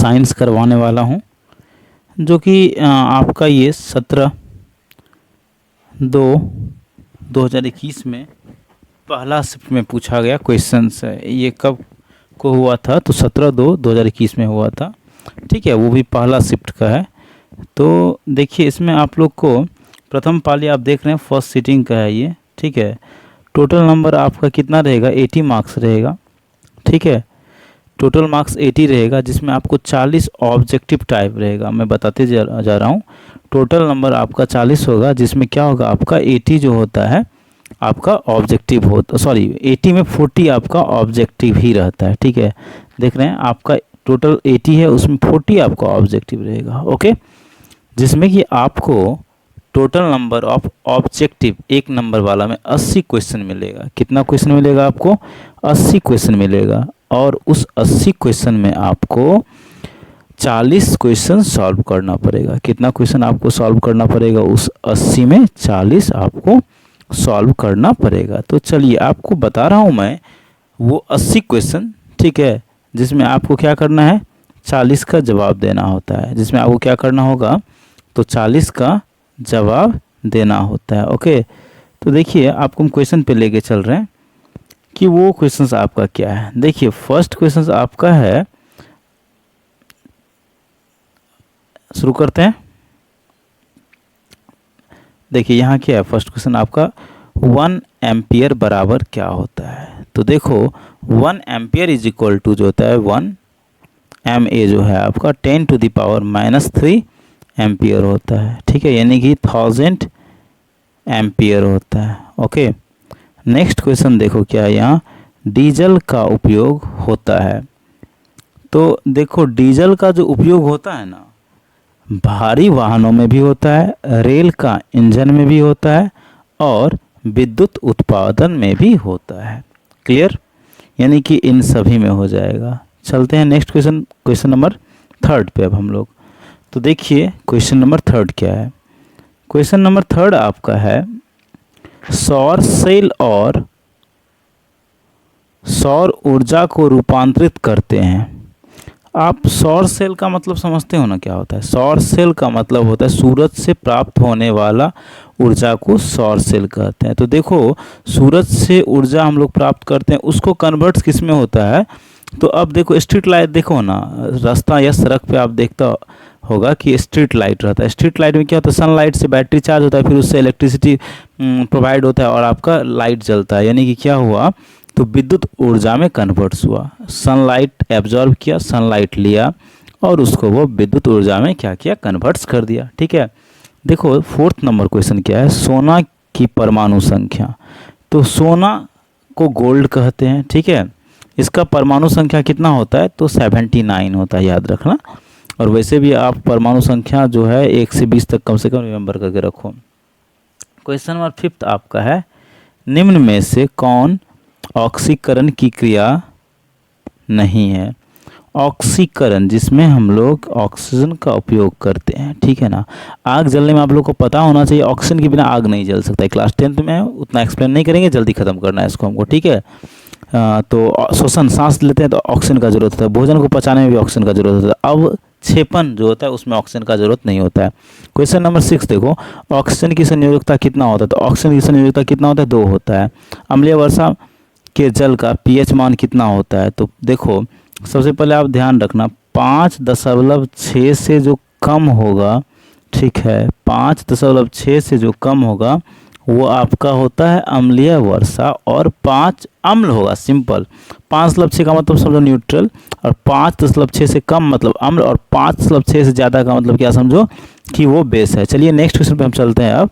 Science करवाने वाला हूँ, जो कि आपका ये 17/2/2021 में पहला शिफ्ट में पूछा गया क्वेश्चंस है। ये कब को हुआ था? तो 17/2/2021 में हुआ था, ठीक है। वो भी पहला शिफ्ट का है। तो देखिए इसमें आप लोग को प्रथम पाली आप देख रहे हैं, फर्स्ट सीटिंग का है ये, ठीक है। टोटल नंबर आपका कितना रहेगा? 80 मार्क्स रहेगा, ठीक है। टोटल मार्क्स 80 रहेगा, जिसमें आपको 40 ऑब्जेक्टिव टाइप रहेगा। मैं बताते जा रहा हूँ। टोटल नंबर आपका 40 होगा, जिसमें क्या होगा आपका 80 जो होता है आपका ऑब्जेक्टिव होता, सॉरी 80 में 40 आपका ऑब्जेक्टिव ही रहता है, ठीक है। देख रहे हैं आपका टोटल 80 है, उसमें 40 आपका ऑब्जेक्टिव रहेगा, ओके। जिसमें कि आपको टोटल नंबर ऑफ ऑब्जेक्टिव एक नंबर वाला में 80 क्वेश्चन मिलेगा। कितना क्वेश्चन मिलेगा आपको? 80 क्वेश्चन मिलेगा। और उस 80 क्वेश्चन में आपको 40 क्वेश्चन सॉल्व करना पड़ेगा। कितना क्वेश्चन आपको सॉल्व करना पड़ेगा? उस 80 में 40 आपको सॉल्व करना पड़ेगा। तो चलिए आपको बता रहा हूँ मैं वो 80 क्वेश्चन, ठीक है, जिसमें आपको क्या करना है? 40 का जवाब देना होता है। जिसमें आपको क्या करना होगा? तो 40 का जवाब देना होता है, ओके। तो देखिए आपको हम क्वेश्चन पे लेके चल रहे हैं कि वो क्वेश्चंस आपका क्या है। देखिए फर्स्ट क्वेश्चंस आपका है, शुरू करते हैं। देखिए यहाँ क्या है, फर्स्ट क्वेश्चन आपका 1 एम्पियर बराबर क्या होता है? तो देखो 1 एम्पियर इज इक्वल टू जो होता है 1 MA जो है आपका 10⁻³ एम्पियर होता है, ठीक है, यानी कि 1000 एम्पियर होता है, ओके। नेक्स्ट क्वेश्चन देखो क्या है यहाँ, डीजल का उपयोग होता है। तो देखो डीजल का जो उपयोग होता है ना, भारी वाहनों में भी होता है, रेल का इंजन में भी होता है, और विद्युत उत्पादन में भी होता है। क्लियर? यानी कि इन सभी में हो जाएगा। चलते हैं नेक्स्ट क्वेश्चन, क्वेश्चन नंबर 3 पे अब हम लोग। तो देखिए क्वेश्चन नंबर 3 क्या है। क्वेश्चन नंबर 3 आपका है, सौर सेल और सौर ऊर्जा को रूपांतरित करते हैं। आप सौर सेल का मतलब समझते हो ना क्या होता है? सौर सेल का मतलब होता है सूरज से प्राप्त होने वाला ऊर्जा को सौर सेल कहते हैं। तो देखो सूरज से ऊर्जा हम लोग प्राप्त करते हैं, उसको कन्वर्ट किस में होता है? तो अब देखो स्ट्रीट लाइट देखो ना, रास्ता या सड़क पे आप देखता होगा कि स्ट्रीट लाइट रहता है। स्ट्रीट लाइट में क्या होता है? सनलाइट से बैटरी चार्ज होता है, फिर उससे इलेक्ट्रिसिटी प्रोवाइड होता है और आपका लाइट जलता है। यानी कि क्या हुआ? तो विद्युत ऊर्जा में कन्वर्ट्स हुआ। सनलाइट एब्जॉर्ब किया, सनलाइट लिया और उसको वो विद्युत ऊर्जा में क्या किया? कन्वर्ट्स कर दिया, ठीक है। देखो 4th नंबर क्वेश्चन क्या है, सोना की परमाणु संख्या। तो सोना को गोल्ड कहते हैं, ठीक है। इसका परमाणु संख्या कितना होता है? तो 79 होता है, याद रखना। और वैसे भी आप परमाणु संख्या जो है 1 से 20 तक कम से कम रिमेंबर करके रखो। क्वेश्चन नंबर 5 आपका है, निम्न में से कौन ऑक्सीकरण की क्रिया नहीं है? ऑक्सीकरण जिसमें हम लोग ऑक्सीजन का उपयोग करते हैं, ठीक है ना। आग जलने में आप लोग को पता होना चाहिए, ऑक्सीजन के बिना आग नहीं जल सकता है। क्लास 10th में उतना एक्सप्लेन नहीं करेंगे, जल्दी खत्म करना है इसको हमको, ठीक है। तो श्वसन, सांस लेते हैं तो ऑक्सीजन का जरूरत होता है, भोजन को पचाने में भी ऑक्सीजन का जरूरत होता है। अब छेपन जो होता है उसमें ऑक्सीजन का जरूरत नहीं होता है। क्वेश्चन नंबर 6 देखो, ऑक्सीजन की संयोजकता कितना होता है? तो ऑक्सीजन की संयोजकता कितना होता है? 2 होता है। अम्लीय वर्षा के जल का pH मान कितना होता है? तो देखो सबसे पहले आप ध्यान रखना 5.6 से जो कम होगा, ठीक है, 5.6 से जो कम होगा वो आपका होता है अम्लीय वर्षा, और 5 अम्ल होगा। सिंपल, 5.6 का मतलब समझो न्यूट्रल, और 5.6 से कम मतलब अम्ल, और 5.6 से ज़्यादा का मतलब क्या समझो कि वो बेस है। चलिए नेक्स्ट क्वेश्चन पे हम चलते हैं। अब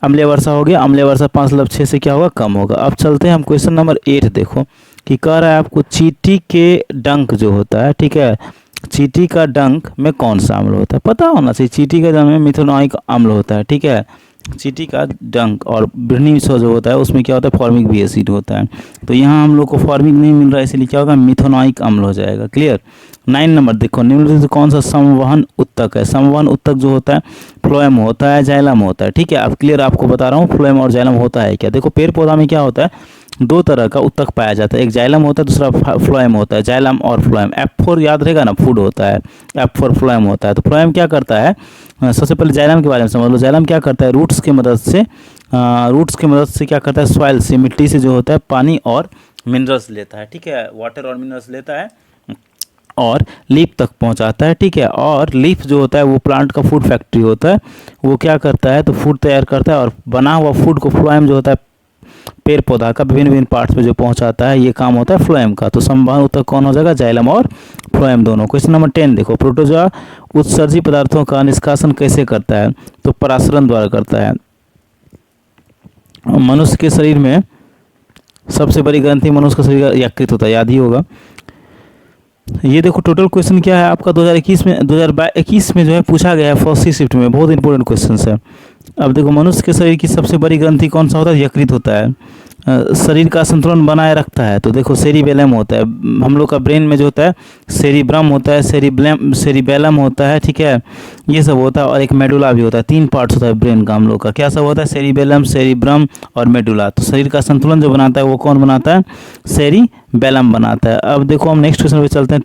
अम्लीय वर्षा हो गया, अम्लीय वर्षा 5.6 से क्या होगा? कम होगा। अब चलते हैं हम क्वेश्चन नंबर 8 देखो कि कह रहा है आपको चींटी के डंक जो होता है, ठीक है, चींटी का डंक में कौन सा अम्ल होता है? पता होना चाहिए। चींटी का डंक में मिथेनॉइक अम्ल होता है, ठीक है। चींटी का डंक और बिरनी जो होता है उसमें क्या होता है? फॉर्मिक भी एसिड होता है। तो यहाँ हम लोग को फॉर्मिक नहीं मिल रहा है, इसलिए क्या होगा? मिथेनॉइक अम्ल हो जाएगा। क्लियर? 9 नंबर देखो, निम्नलिखित से कौन सा संवहन उत्तक है? संवहन उत्तक जो होता है फ्लोएम होता है, जाइलम होता है, ठीक है। अब क्लियर आपको बता रहा हूँ फ्लोएम और जाइलम होता है क्या। देखो पेड़ पौधा में क्या होता है? दो तरह का उत्तक पाया जाता है, एक जाइलम होता है, दूसरा फ्लोएम होता है। जाइलम और फ्लोएम, F4 याद रहेगा ना, फूड होता है, F4 फ्लोएम होता है। तो फ्लोएम क्या करता है, सबसे पहले जाइलम के बारे में समझ लो। जाइलम क्या करता है, रूट्स की मदद से क्या करता है, सॉइल से, मिट्टी से जो होता है पानी और मिनरल्स लेता है, ठीक है, वाटर और मिनरल्स लेता है और लीफ तक पहुंचाता है, ठीक है। और लीफ जो होता है वो प्लांट का फूड फैक्ट्री होता है, वो क्या करता है, तो फूड तैयार करता है और बना हुआ फूड को फ्लोएम जो होता है पेड़ पौधा का विभिन्न विभिन्न पार्ट्स में जो पहुंचाता है, ये काम होता है फ्लोएम का। तो संवहन उत्तक कौन हो जाएगा, जाइलम और फ्लोएम दोनों। क्वेश्चन नंबर 10 देखो, प्रोटोजोआ उत्सर्जी पदार्थों का निष्कासन कैसे करता है, तो परासरण द्वारा करता है। मनुष्य के शरीर में सबसे बड़ी ग्रंथि मनुष्य का शरीर यकृत होता है, याद ही होगा। ये देखो टोटल क्वेश्चन क्या है आपका 2021 में जो है पूछा गया है फर्स्ट सी शिफ्ट में, बहुत इंपॉर्टेंट क्वेश्चन है। अब देखो मनुष्य के शरीर की सबसे बड़ी ग्रंथि कौन सा होता है, यकृत होता है। शरीर का संतुलन बनाए रखता है, तो देखो सेरिबेलम होता है, हम लोग का ब्रेन में जो होता है सेरिब्रम होता है, सेरिबेलम होता है, ठीक है, ये सब होता है। और एक मेडुला भी होता है, 3 पार्ट्स होता है ब्रेन का हम लोग का, क्या सब होता है, सेरिबेलम, सेरिब्रम और मेडुला। तो शरीर का संतुलन जो बनाता है वो कौन बनाता है, सेरिबेलम बनाता है। अब देखो हम नेक्स्ट क्वेश्चन पे चलते हैं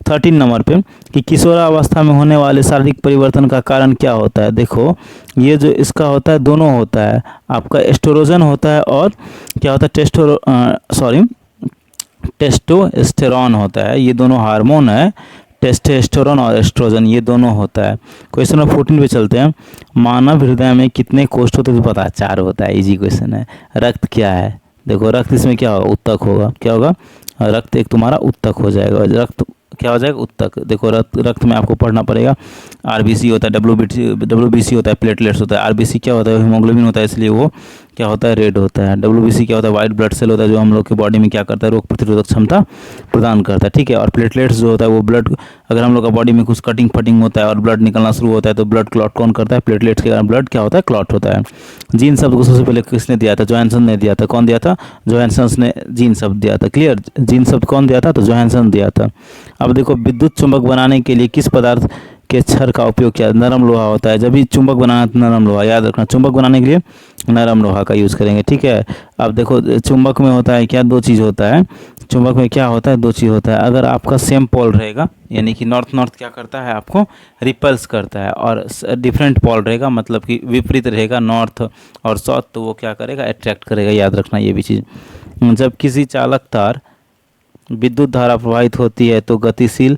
13 नंबर पे, कि किशोरावस्था में होने वाले शारीरिक परिवर्तन का कारण क्या होता है। देखो ये जो इसका होता है दोनों होता है, आपका एस्ट्रोजन होता है और क्या होता है, टेस्टोस्टेरॉन होता है, ये दोनों हार्मोन है, टेस्टोस्टेरोन और एस्ट्रोजन, ये दोनों होता है। क्वेश्चन नंबर 14 पे चलते हैं, मानव हृदय में कितने कोष्ठ होते हैं, तो पता है 4 होता है, इजी क्वेश्चन है। रक्त क्या है, देखो रक्त इसमें क्या होगा, उत्तक होगा, क्या होगा, रक्त एक तुम्हारा उत्तक हो जाएगा, रक्त क्या हो जाएगा, उत्तक। देखो रक्त में आपको पढ़ना पड़ेगा, आरबीसी होता है, डब्ल्यूबीसी होता है, प्लेटलेट्स होता है, आरबीसी क्या होता है, हीमोग्लोबिन होता है, इसलिए वो क्या होता है, रेड होता है। डब्ल्यूबीसी क्या होता है, वाइट ब्लड सेल होता है, जो हम लोग के बॉडी में क्या करता है, रोग प्रतिरोधक क्षमता प्रदान करता है, ठीक है। और प्लेटलेट्स जो होता है वो ब्लड, अगर हम लोग का बॉडी में कुछ कटिंग फटिंग होता है और ब्लड निकलना शुरू होता है तो ब्लड क्लॉट कौन करता है, प्लेटलेट्स के कारण ब्लड क्या होता है, क्लॉट होता है। जीन शब्द को सबसे पहले किसने दिया था, जोहानसन ने दिया था। कौन दिया था, जोहानसन ने जीन शब्द दिया था, क्लियर। जीन शब्द कौन दिया था, तो जोहानसन दिया था। अब देखो विद्युत चुंबक बनाने के लिए किस पदार्थ के क्षर का उपयोग किया, नरम लोहा होता है। जब भी चुंबक बनाना तो नरम लोहा, याद रखना, चुंबक बनाने के लिए नरम लोहा का यूज़ करेंगे, ठीक है। अब देखो चुंबक में होता है क्या, 2 चीज़ होता है, चुंबक में क्या होता है, 2 चीज़ होता है। अगर आपका सेम पोल रहेगा, यानी कि नॉर्थ क्या करता है, आपको रिपल्स करता है, और डिफरेंट पोल रहेगा, मतलब कि विपरीत रहेगा, नॉर्थ और साउथ, तो वो क्या करेगा, अट्रैक्ट करेगा, याद रखना ये भी चीज़। जब किसी चालक तार विद्युत धारा प्रवाहित होती है तो गतिशील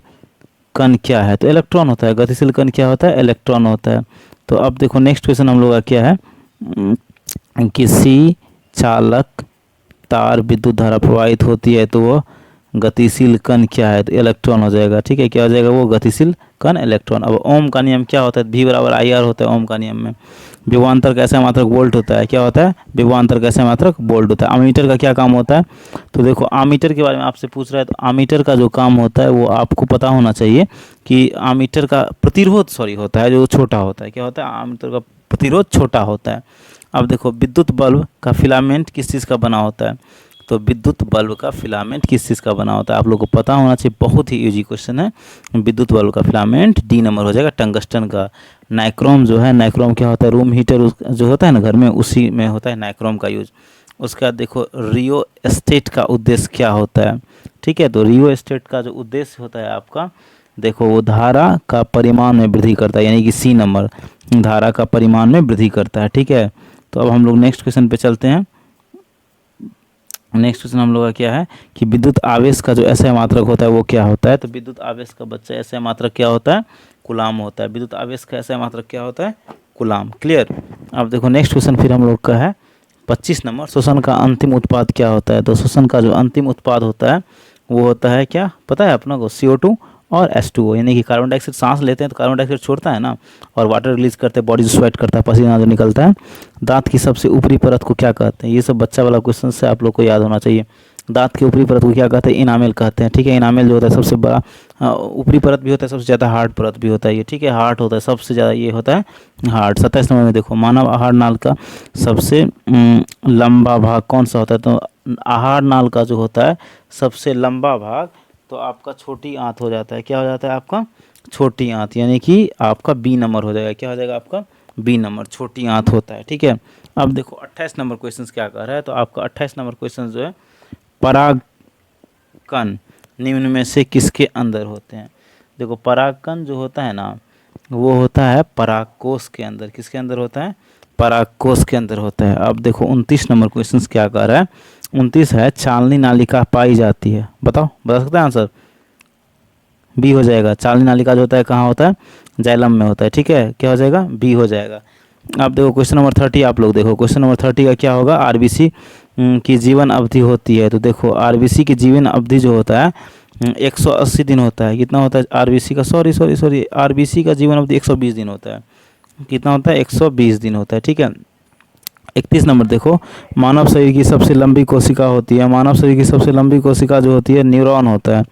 कण क्या है, तो इलेक्ट्रॉन होता है। गतिशील कण क्या होता है, इलेक्ट्रॉन होता है। तो अब देखो नेक्स्ट क्वेश्चन हम लोग का क्या है, किसी चालक तार विद्युत धारा प्रवाहित होती है तो वो गतिशील कण क्या है, तो इलेक्ट्रॉन हो जाएगा, ठीक है, क्या हो जाएगा, वो गतिशील कण इलेक्ट्रॉन। अब ओम का नियम क्या होता है, V बराबर IR होता है ओम का नियम में। विभवांतर का ऐसा मात्रक वोल्ट होता है, क्या होता है, विभवांतर का ऐसा मात्रक वोल्ट होता है। आमीटर का क्या काम होता है, तो देखो आमीटर के बारे में आपसे पूछ रहा है, तो आमीटर का जो काम होता है वो आपको पता होना चाहिए कि आमीटर का प्रतिरोध होता है, जो छोटा होता है, क्या होता है, आमीटर का प्रतिरोध छोटा होता है। अब देखो विद्युत बल्ब का फिलामेंट किस चीज़ का बना होता है, तो विद्युत बल्ब का फिलामेंट किस चीज़ का बना होता है, आप लोग को पता होना चाहिए, बहुत ही इजी क्वेश्चन है। विद्युत बल्ब का फिलामेंट D नंबर हो जाएगा, टंगस्टन का। नाइक्रोम जो है, नाइक्रोम क्या होता है, रूम हीटर जो होता है ना घर में, उसी में होता है नाइक्रोम का यूज। उसके बाद देखो रियोस्टेट का उद्देश्य क्या होता है, ठीक है, तो रियोस्टेट का जो उद्देश्य होता है आपका, देखो वो धारा का परिमाण में वृद्धि करता है, यानी कि C नंबर, धारा का परिमाण में वृद्धि करता है, ठीक है। तो अब हम लोग नेक्स्ट क्वेश्चन पे चलते हैं। नेक्स्ट क्वेश्चन हम लोग का क्या है कि विद्युत आवेश का जो ऐसा मात्रक होता है वो क्या होता है, तो विद्युत आवेश का बच्चा ऐसा मात्रक क्या होता है, कूलाम होता है। विद्युत आवेश का ऐसा मात्रक क्या होता है, कूलाम, क्लियर। अब देखो नेक्स्ट क्वेश्चन फिर हम लोग का है 25 नंबर, शोषण का अंतिम उत्पाद क्या होता है, तो शोषण का जो अंतिम उत्पाद होता है वो होता है क्या, पता है अपना को, CO2 और H2O, यानी कि कार्बन डाइऑक्साइड सांस लेते हैं तो कार्बन डाइऑक्साइड छोड़ता है ना, और वाटर रिलीज करते हैं, बॉडी जो स्वेट करता है, पसीना जो निकलता है। दांत की सबसे ऊपरी परत को क्या कहते हैं, ये सब बच्चा वाला क्वेश्चन से आप लोग को याद होना चाहिए। दांत की ऊपरी परत को क्या कहते हैं, इनामेल कहते हैं, ठीक है। इनामेल जो होता है सबसे बड़ा ऊपरी परत भी होता है, सबसे ज़्यादा हार्ड परत भी होता है ये, ठीक है, हार्ट होता है सबसे ज़्यादा, ये होता है हार्ट। 27 नंबर में देखो, मानव आहार नाल का सबसे लंबा भाग कौन सा होता है, तो आहार नाल का जो होता है सबसे लंबा भाग, तो आपका छोटी आंत हो जाता है, क्या हो जाता है आपका, छोटी आंत, यानी कि आपका B नंबर हो जाएगा, क्या हो जाएगा आपका, B नंबर, छोटी आंत होता है, ठीक है। अब देखो 28 नंबर क्वेश्चन क्या कर रहा है, तो आपका 28 नंबर क्वेश्चन जो है, परागकण निम्न में से किसके अंदर होते हैं। देखो परागकण जो होता है ना, वो होता है परागकोश के अंदर। किसके अंदर होता है? परागकोश के अंदर होता है। अब देखो 29 नंबर क्वेश्चन क्या कर रहा है, 29 है, चालनी नालिका पाई जाती है। बताओ, बता सकते हैं आंसर? बी हो जाएगा। चालनी नालिका जो होता है कहाँ होता है? जाइलम में होता है। ठीक है, क्या हो जाएगा? बी हो जाएगा। अब देखो क्वेश्चन नंबर 30, आप लोग देखो क्वेश्चन नंबर 30 का क्या होगा, आरबीसी की जीवन अवधि होती है। तो देखो आरबीसी की जीवन अवधि जो होता है 180 दिन होता है। कितना होता है आरबीसी का? सॉरी आरबीसी का जीवन अवधि 120 दिन होता है। कितना होता है? 120 दिन होता है। ठीक है। 31 नंबर देखो, मानव शरीर की सबसे लंबी कोशिका होती है। मानव शरीर की सबसे लंबी कोशिका जो होती है न्यूरॉन होता है।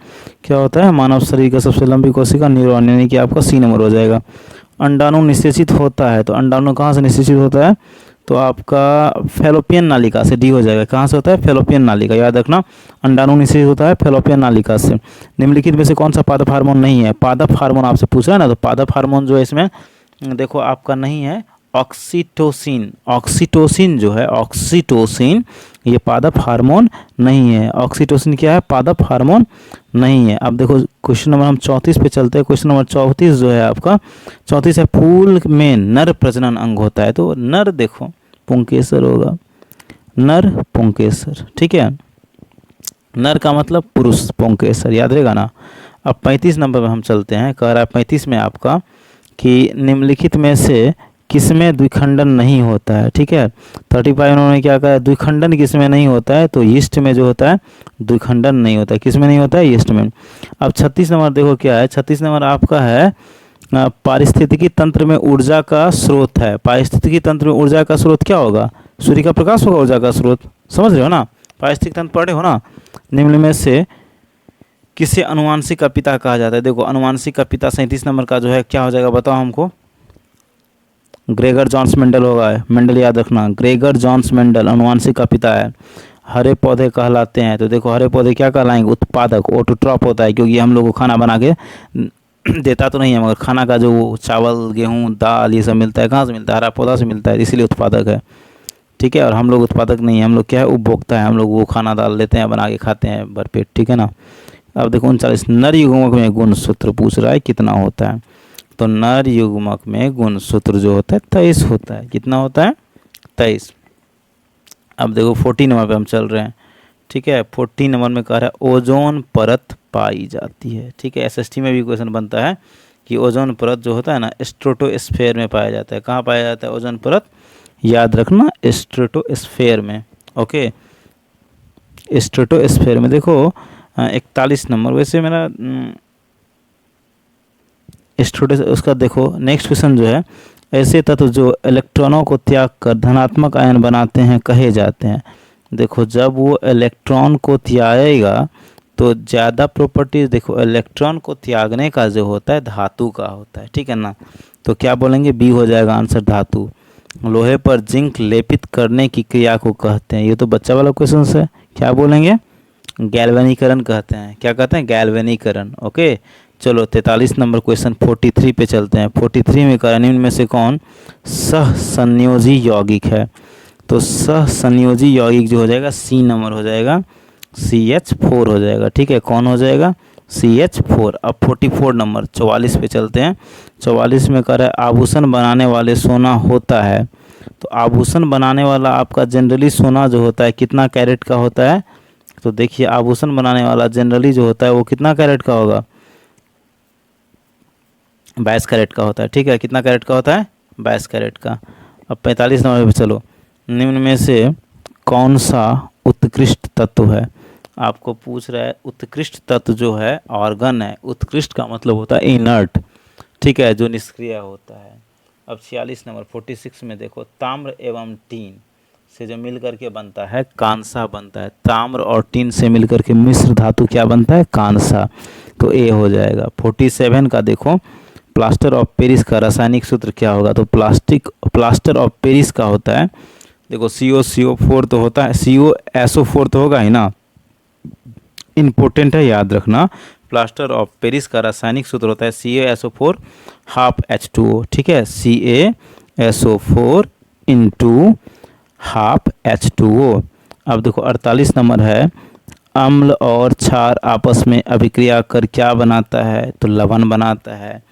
क्या होता है? मानव शरीर का सबसे लंबी कोशिका न्यूरॉन, यानी कि आपका सी नंबर हो जाएगा। अंडाणु निषेचित होता है, तो अंडाणु कहाँ से निषेचित होता है? तो आपका फैलोपियन नालिका से। डी हो जाएगा। कहाँ से होता है? फैलोपियन नालिका, याद रखना। अंडाणु निषेचित होता है फैलोपियन नालिका से। निम्नलिखित में से कौन सा पादप हार्मोन नहीं है? पादप हार्मोन आपसे पूछ रहा है ना, तो पादप हार्मोन जो है इसमें देखो आपका नहीं है ऑक्सीटोसिन। ऑक्सीटोसिन जो है, ऑक्सीटोसिन ये पादप हार्मोन नहीं है। ऑक्सीटोसिन क्या है? पादप हार्मोन नहीं है। अब देखो क्वेश्चन नंबर हम 34 पे चलते हैं। क्वेश्चन नंबर 34 जो है आपका, 34 है, फूल में नर प्रजनन अंग होता है। तो नर देखो पुंकेसर होगा, नर पुंकेसर। ठीक है, नर का मतलब पुरुष, पुंकेसर, याद रहेगा ना। अब 35 नंबर में हम चलते हैं। कह रहा है 35 में आपका कि निम्नलिखित में से किसमें द्विखंडन नहीं होता है। ठीक है, 35 उन्होंने क्या कहा, द्विखंडन किसमें नहीं होता है? तो यीस्ट में जो होता है द्विखंडन नहीं होता है। किसमें नहीं होता है? यीस्ट में। अब 36 नंबर देखो क्या है, 36 नंबर आपका है पारिस्थितिकी तंत्र में ऊर्जा का स्रोत है। पारिस्थितिकी तंत्र में ऊर्जा का स्रोत क्या होगा? सूर्य का प्रकाश होगा ऊर्जा का स्रोत। समझ रहे हो ना? पारिस्थितिक तंत्र पढ़े हो ना। निम्न में से किसे अनुवांशिक का पिता कहा जाता है? देखो अनुवांशिक का पिता 37 नंबर का जो है क्या हो जाएगा, बताओ हमको। ग्रेगर जॉन्स मेंडल होगा। मेंडल याद रखना, ग्रेगर जॉन्स मेंडल अनुवांशिक का पिता है। हरे पौधे कहलाते हैं। तो देखो हरे पौधे क्या कहलाएंगे? उत्पादक, ऑटोट्रॉप होता है, क्योंकि हम लोग को खाना बना के देता तो नहीं है, मगर खाना का जो चावल, गेहूँ, दाल ये सब मिलता है, कहाँ से मिलता है? हरा पौधा से मिलता है, इसीलिए उत्पादक है। ठीक है, और हम लोग उत्पादक नहीं है, हम लोग क्या है? उपभोक्ता है। हम लोग वो खाना डाल लेते हैं, बना के खाते हैं भरपेट। ठीक है ना। अब देखो 39, नर युग्मक में गुणसूत्र पूछ रहा है कितना होता है। तो नर युग्मक में गुणसूत्र जो होता है 23 होता है। कितना होता है? 23। अब देखो 40 नंबर पे हम चल रहे हैं। ठीक है, 40 नंबर में कह रहा है ओजोन परत पाई जाती है। ठीक है, एसएसटी में भी क्वेश्चन बनता है कि ओजोन परत जो होता है ना स्ट्रेटोस्फेयर में पाया जाता है। कहाँ पाया जाता है ओजोन परत? याद रखना, स्ट्रेटोस्फेयर में। ओके, स्ट्रेटोस्फेयर में। देखो 41 नंबर, वैसे मेरा स्टूडेंट उसका देखो नेक्स्ट क्वेश्चन जो है, ऐसे तत्व जो इलेक्ट्रॉनों को त्याग कर धनात्मक आयन बनाते हैं कहे जाते हैं। देखो जब वो इलेक्ट्रॉन को त्यागेगा तो ज़्यादा प्रॉपर्टीज, देखो इलेक्ट्रॉन को त्यागने का जो होता है धातु का होता है। ठीक है ना, तो क्या बोलेंगे? बी हो जाएगा आंसर, धातु। लोहे पर जिंक लेपित करने की क्रिया को कहते हैं। ये तो बच्चा वाला क्वेश्चन है, क्या बोलेंगे? गैल्वेनीकरण कहते हैं। क्या कहते हैं? गैल्वेनीकरण। ओके, चलो 43 नंबर क्वेश्चन 43 पे चलते हैं। 43 में कहा निम्न में से कौन सहसंयोजी यौगिक है? तो सहसंयोजी यौगिक जो हो जाएगा सी नंबर हो जाएगा, CH4 हो जाएगा। ठीक है, कौन हो जाएगा? CH4। अब 44 नंबर 44 पे चलते हैं। 44 में कह रहा है आभूषण बनाने वाले सोना होता है। तो आभूषण बनाने वाला आपका जनरली सोना जो होता है कितना कैरेट का होता है? तो देखिए आभूषण बनाने वाला जनरली जो होता है वो कितना कैरेट का होगा? 22 कैरेट का होता है। ठीक है, कितना कैरेट का होता है? 22 कैरेट का। अब 45 नंबर पे चलो, निम्न में से कौन सा उत्कृष्ट तत्व है? आपको पूछ रहा है उत्कृष्ट तत्व जो है ऑर्गन है। उत्कृष्ट का मतलब होता है इनर्ट। ठीक है, जो निष्क्रिय होता है। अब 46 नंबर 46 में देखो, ताम्र एवं टीन से जो मिल करके बनता है कांसा बनता है। ताम्र और टीन से मिल करके मिश्र धातु क्या बनता है? कांसा। तो ए हो जाएगा। 47 का देखो, प्लास्टर ऑफ पेरिस का रासायनिक सूत्र क्या होगा? तो प्लास्टर ऑफ पेरिस का होता है, देखो CO4 तो होता है, COSO4 तो होगा ही ना, इम्पोर्टेंट है याद रखना। प्लास्टर ऑफ पेरिस का रासायनिक सूत्र होता है CaSO4 ½ H2O। ठीक है, CaSO4 × हाफ H2O। अब देखो 48 नंबर है, अम्ल और क्षार आपस में अभिक्रिया कर क्या बनाता है? तो लवण बनाता है।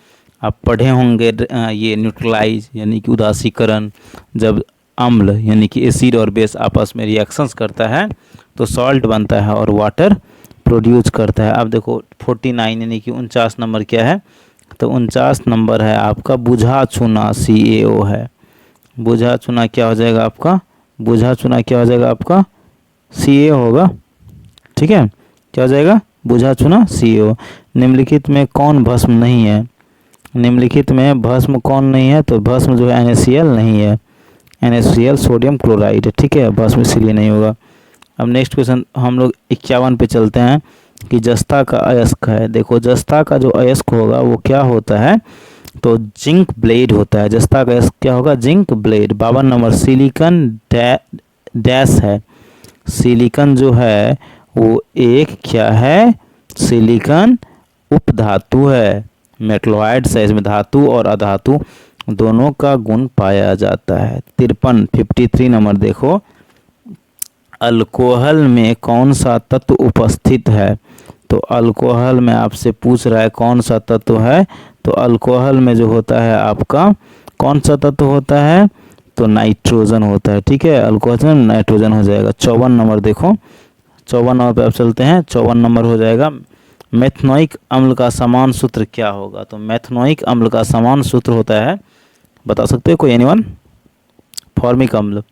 आप पढ़े होंगे ये न्यूट्रलाइज यानी कि उदासीकरण, जब अम्ल यानी कि एसिड और बेस आपस में रिएक्शंस करता है तो सॉल्ट बनता है और वाटर प्रोड्यूस करता है। अब देखो 49 यानी कि 49 नंबर क्या है? तो 49 नंबर है आपका बुझा चूना CaO है। बुझा चूना क्या हो जाएगा आपका? बुझा चूना क्या हो जाएगा आपका? CaO होगा। ठीक है, क्या हो जाएगा? बुझा चूना CaO। निम्नलिखित में कौन भस्म नहीं है? निम्नलिखित में भस्म कौन नहीं है? तो भस्म जो है NaCl नहीं है। NaCl सोडियम क्लोराइड है। ठीक है, भस्म इसलिए नहीं होगा। अब नेक्स्ट क्वेश्चन हम लोग 51 पे चलते हैं कि जस्ता का अयस्क है। देखो जस्ता का जो अयस्क होगा वो क्या होता है? तो जिंक ब्लेड होता है। जस्ता का अयस्क क्या होगा? Zinc blende. 52 number silicon dash है। सिलिकॉन जो है वो एक क्या है? सिलिकॉन उपधातु है। मेटलॉइड्स है, इसमें धातु और अधातु दोनों का गुण पाया जाता है। 53 नंबर देखो, अल्कोहल में कौन सा तत्व उपस्थित है? तो अल्कोहल में आपसे पूछ रहा है कौन सा तत्व है? तो अल्कोहल में जो होता है आपका कौन सा तत्व होता है? तो नाइट्रोजन होता है। ठीक है, अल्कोहल में नाइट्रोजन हो जाएगा। 54 नंबर देखो, 54 नंबर पे आप चलते हैं। 54 नंबर हो जाएगा मेथनोइक अम्ल का समान सूत्र क्या होगा? तो मेथनोइक अम्ल का समान सूत्र होता है, बता सकते हो कोई एनीवन? फॉर्मिक अम्ल।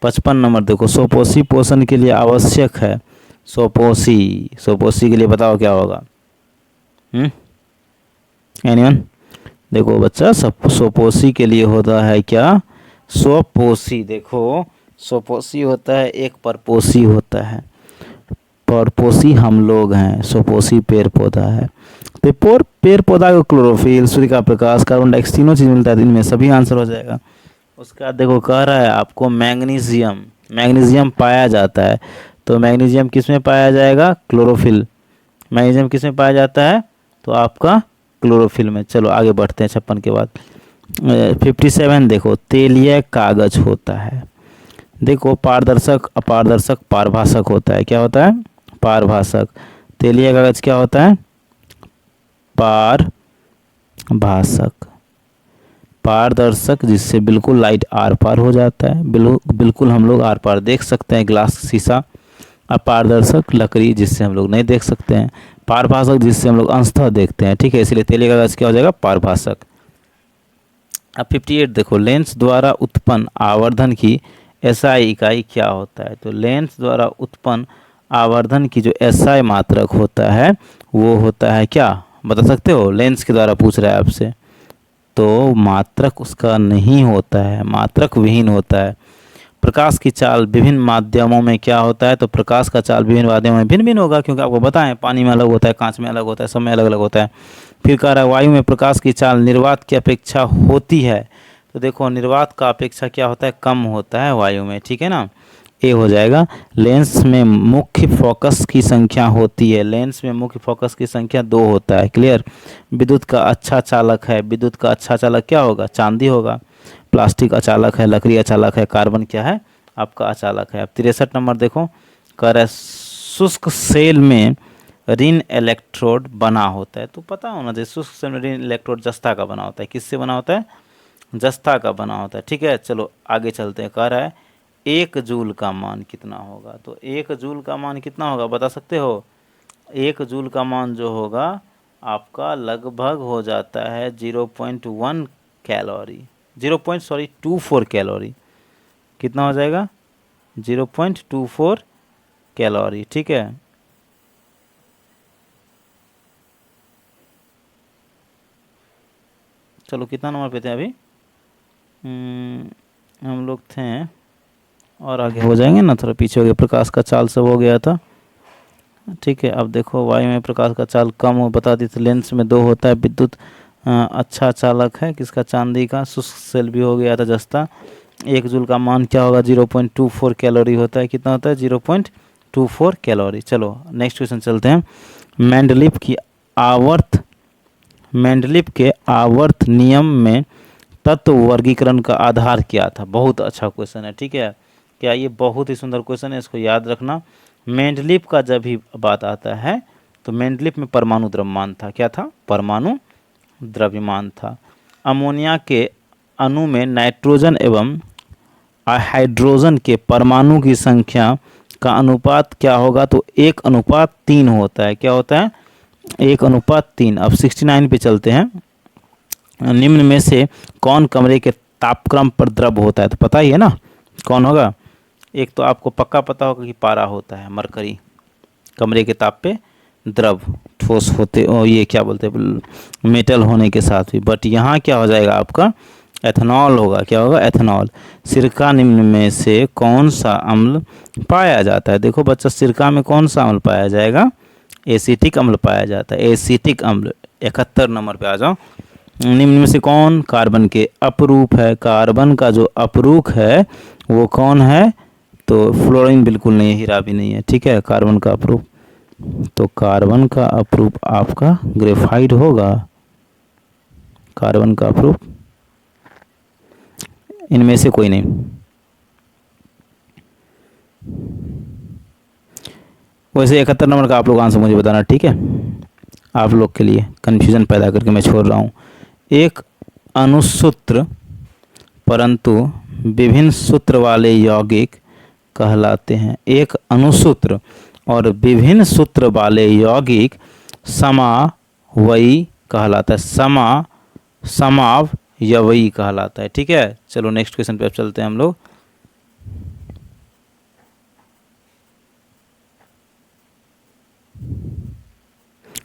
55 नंबर देखो, सोपोसी पोषण के लिए आवश्यक है। सोपोसी के लिए बताओ क्या होगा? एनीवन? देखो बच्चा, सब सोपोसी के लिए होता है क्या? सोपोसी। देखो सोपोसी होता है एक परपोसी होता है। परपोसी हम लोग हैं, सोपोसी पेड़ पौधा है। तो पेड़ पौधा को क्लोरोफिल, सूर्य का प्रकाश, कार्बन डाइऑक्साइड तीनों चीज़ मिलता है, इनमें सभी आंसर हो जाएगा। उसके बाद देखो कह रहा है आपको मैग्नीशियम। मैग्नीशियम पाया जाता है, तो मैग्नीशियम किस में पाया जाएगा? क्लोरोफिल। मैग्नीशियम किस में पाया जाता है? तो आपका क्लोरोफिल में। चलो आगे बढ़ते हैं 56 के बाद। 57 देखो, तेलीय कागज होता है। देखो पारदर्शक, अपारदर्शक, पारभाषक होता है। क्या होता है? पारभाषक। तेलीय कागज क्या होता है? पारभाषक। पारदर्शक जिससे बिल्कुल लाइट आर पार हो जाता है, बिल्कुल हम लोग आर पार देख सकते हैं, ग्लास शीशा। अपारदर्शक लकड़ी जिससे हम लोग नहीं देख सकते हैं। पारभाषक जिससे हम लोग अंशतः देखते हैं। ठीक है, इसलिए तेलीय कागज क्या हो जाएगा? पारभाषक। अब 58 देखो, लेंस द्वारा उत्पन्न आवर्धन की SI इकाई क्या होता है? तो लेंस द्वारा उत्पन्न आवर्धन की जो SI मात्रक होता है वो होता है क्या? बता सकते हो? लेंस के द्वारा पूछ रहा है आपसे, तो मात्रक उसका नहीं होता है, मात्रक विहीन होता है। प्रकाश की चाल विभिन्न माध्यमों में क्या होता है? तो प्रकाश का चाल विभिन्न माध्यमों में भिन्न भिन्न होगा, क्योंकि आपको बताएं पानी में अलग होता है, कांच में अलग होता है, सब में अलग अलग होता है। फिर कह रहा है वायु में प्रकाश की चाल निर्वात की अपेक्षा होती है। तो देखो निर्वात का अपेक्षा क्या होता है? कम होता है वायु में। ठीक है ना, ए हो जाएगा। लेंस में मुख्य फोकस की संख्या होती है। लेंस में मुख्य फोकस की संख्या 2 होता है। क्लियर? विद्युत का अच्छा चालक है। विद्युत का अच्छा चालक क्या होगा? चांदी होगा। प्लास्टिक अचालक है, लकड़ी अचालक है, कार्बन क्या है? आपका अचालक है। अब 63 नंबर देखो, कह रहा है शुष्क सेल में ऋण इलेक्ट्रोड बना होता है। तो पता होना चाहिए, शुष्क सेल में ऋण इलेक्ट्रोड जस्ता का बना होता है। किससे बना होता है? जस्ता का बना होता है। ठीक है, चलो आगे चलते हैं। कह रहा है 1 जूल का मान कितना होगा? तो 1 जूल का मान कितना होगा, बता सकते हो? 1 जूल का मान जो होगा आपका लगभग हो जाता है 0.1 कैलोरी, 0.24 कैलोरी। कितना हो जाएगा? 0.24 कैलोरी। ठीक है, चलो कितना नंबर पे थे अभी? हम लोग थे, और आगे हो जाएंगे ना, थोड़ा पीछे हो गया। प्रकाश का चाल सब हो गया था। ठीक है, अब देखो वायु में प्रकाश का चाल कम हो, बता दी थी। लेंस में 2 होता है। विद्युत अच्छा चालक है किसका? चांदी का। शुष्क सेल भी हो गया था जस्ता। 1 जूल का मान क्या होगा? 0.24 कैलोरी होता है। कितना होता है? 0.24 कैलोरी। चलो नेक्स्ट क्वेश्चन चलते हैं। मेंडलीफ के आवर्त नियम में तत्व वर्गीकरण का आधार क्या था? बहुत अच्छा क्वेश्चन है, ठीक है। क्या ये बहुत ही सुंदर क्वेश्चन है, इसको याद रखना। मेंडलीफ का जब भी बात आता है तो मेंडलीफ में परमाणु द्रव्यमान था। क्या था? परमाणु द्रव्यमान था। अमोनिया के अणु में नाइट्रोजन एवं हाइड्रोजन के परमाणु की संख्या का अनुपात क्या होगा? तो 1:3 होता है। क्या होता है? 1:3। अब 69 पे चलते हैं। निम्न में से कौन कमरे के तापक्रम पर द्रव होता है? तो पता ही है ना कौन होगा। एक तो आपको पक्का पता होगा कि पारा होता है, मरकरी कमरे के ताप पे द्रव, ठोस होते और ये क्या बोलते हैं मेटल होने के साथ भी। बट यहाँ क्या हो जाएगा आपका? एथेनॉल होगा। क्या होगा? एथेनॉल। सिरका निम्न में से कौन सा अम्ल पाया जाता है? देखो बच्चा, सिरका में कौन सा अम्ल पाया जाएगा? एसिटिक अम्ल पाया जाता है। एसिटिक अम्ल। 71 नंबर पे आ जाओ। निम्न में से कौन कार्बन के अपरूप है? कार्बन का जो अपरूप है वो कौन है? तो फ्लोरीन बिल्कुल नहीं है, हीरा भी नहीं है, ठीक है। कार्बन का अपरूप, तो कार्बन का अपरूप आपका ग्रेफाइट होगा। कार्बन का अपरूप इनमें से कोई नहीं। वैसे 71 नंबर का आप लोग आंसर मुझे बताना, ठीक है। आप लोग के लिए कन्फ्यूजन पैदा करके मैं छोड़ रहा हूँ। एक अनुसूत्र परंतु विभिन्न सूत्र वाले यौगिक कहलाते हैं। एक अनुसूत्र और विभिन्न सूत्र वाले यौगिक समावयी कहलाता है। समावयवी कहलाता है, ठीक है। चलो नेक्स्ट क्वेश्चन पे अब चलते हैं हम लोग।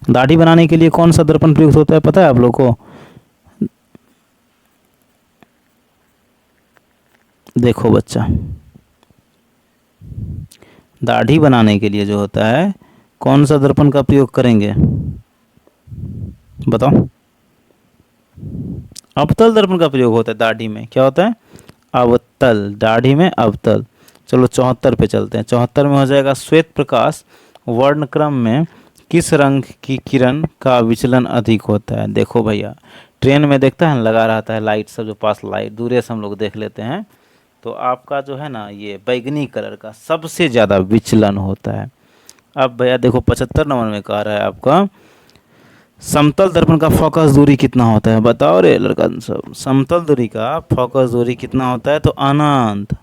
दाढ़ी बनाने के लिए कौन सा दर्पण प्रयुक्त होता है? पता है आप लोग को? देखो बच्चा, दाढ़ी बनाने के लिए जो होता है कौन सा दर्पण का प्रयोग करेंगे? बताओ। अवतल दर्पण का प्रयोग होता है दाढ़ी में। क्या होता है? अवतल। दाढ़ी में अवतल। चलो 74 पे चलते हैं। 74 में हो जाएगा श्वेत प्रकाश वर्णक्रम में किस रंग की किरण का विचलन अधिक होता है? देखो भैया, ट्रेन में देखता है लगा रहता है लाइट सब, जो पास लाइट दूर से हम लोग देख लेते हैं, तो आपका जो है ना ये बैगनी कलर का सबसे ज़्यादा विचलन होता है। अब भैया देखो 75 नंबर में कह रहा है आपका समतल दर्पण का फोकस दूरी कितना होता है? बताओ रे लड़का सब। समतल दूरी का फोकस दूरी कितना होता है? तो अनंत।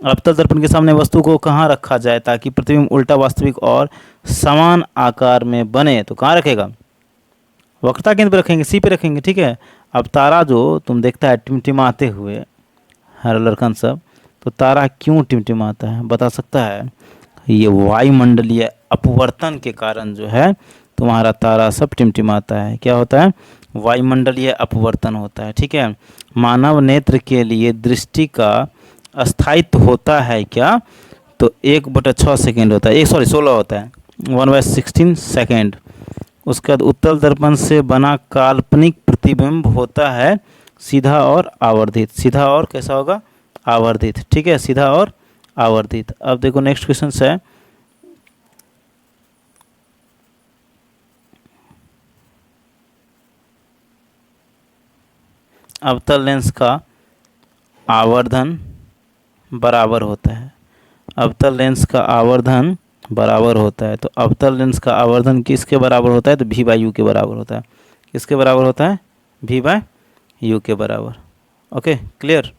अवतल दर्पण के सामने वस्तु को कहाँ रखा जाए ताकि प्रतिबिंब उल्टा, वास्तविक और समान आकार में बने? तो कहाँ रखेगा? वक्रता केंद्र पे रखेंगे, सी पे रखेंगे, ठीक है। अब तारा जो तुम देखता है टिमटिमाते हुए, हर लड़कन सब, तो तारा क्यों टिमटिमाता है? बता सकता है? ये वायुमंडलीय अपवर्तन के कारण जो है तुम्हारा तारा सब टिमटिमाता है। क्या होता है? वायुमंडलीय अपवर्तन होता है, ठीक है। मानव नेत्र के लिए दृष्टि का अस्थायित्व होता है क्या? तो 1/6 सेकेंड होता है, 16 होता है, 1/16 सेकेंड। उसके बाद उत्तल दर्पण से बना काल्पनिक प्रतिबिंब होता है सीधा और आवर्धित। सीधा और कैसा होगा? आवर्धित, ठीक है। सीधा और आवर्धित। अब देखो नेक्स्ट क्वेश्चन है, अवतल लेंस का आवर्धन बराबर होता है। अवतल लेंस का आवर्धन बराबर होता है, तो अवतल लेंस का आवर्धन किसके बराबर होता है? तो V/U के बराबर होता है। किसके बराबर होता है? V/U के बराबर। Okay, clear.